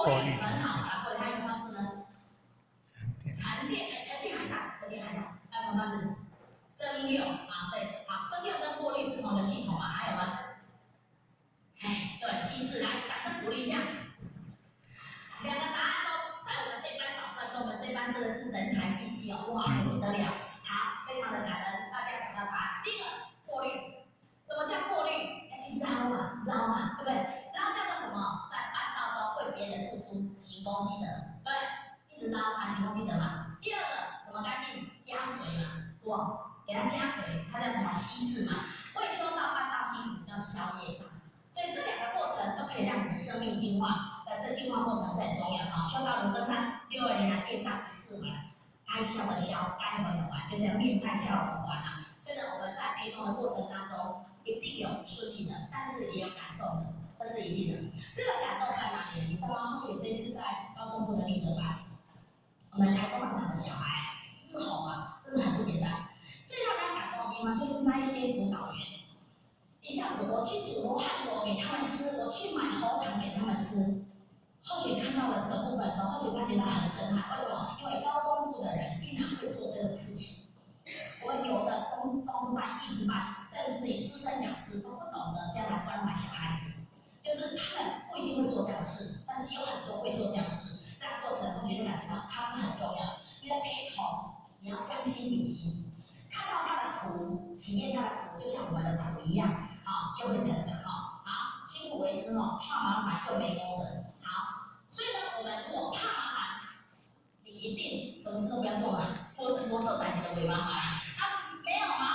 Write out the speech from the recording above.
过滤很好啊，过滤它用方式呢？沉淀，沉淀还在，沉淀还在，还有什么方式？蒸馏啊，对，好，蒸馏跟过滤是同一个系统嘛？还有吗？嘿，对，稀释，来，掌声鼓励一下。两个答案都在我们这班找出来，说我们这班真的是人才济济哦，哇，不得了，好，非常的感恩，大家找到答案。第一个过滤，什么叫过滤？捞嘛，捞嘛，对不对？捞叫做什么？在半道中为别人付出行功积德，对，一直捞才行功积德嘛。第二个怎么干净？加水嘛，哇，给它加水，它叫什么？稀释嘛。未修道半道辛苦，叫消业障。所以这两个过程都可以让你的生命进化，这进化过程是很重要的啊。修道如登山，6年来业障一事完，该消的消，该还的还，就是要面带笑容还啊。所以呢，我们在陪同的过程当中，一定有不顺利的，但是也有感动的，这是一定的。这个感动在哪里呢？你知道吗？后续这次在高中部的立德班，我们台中马场的小孩嘶吼啊，真的很不简单。最让人感动的地方就是那一些辅导员。一下子我去煮罗汉果给他们吃，我去买喉糖给他们吃。后续看到了这个部分的时候，后续发觉到很震撼。为什么？因为高中部的人竟然会做这种事情。我有的中职班、艺职班，甚至于资深讲师都不懂得这样来关怀小孩子。就是他们不一定会做这样的事，但是有很多会做这样的事。这样过程，同学就感觉到它是很重要的。你的陪同，你要将心比心。看到他的苦，体验他的苦，就像我们的苦一样，好，就会成长哈。好，辛苦为师哦，怕麻烦就没功德。好，所以呢，我们如果怕麻烦，你一定什么事都不要做了，多做点几个尾巴好了。啊，没有麻烦。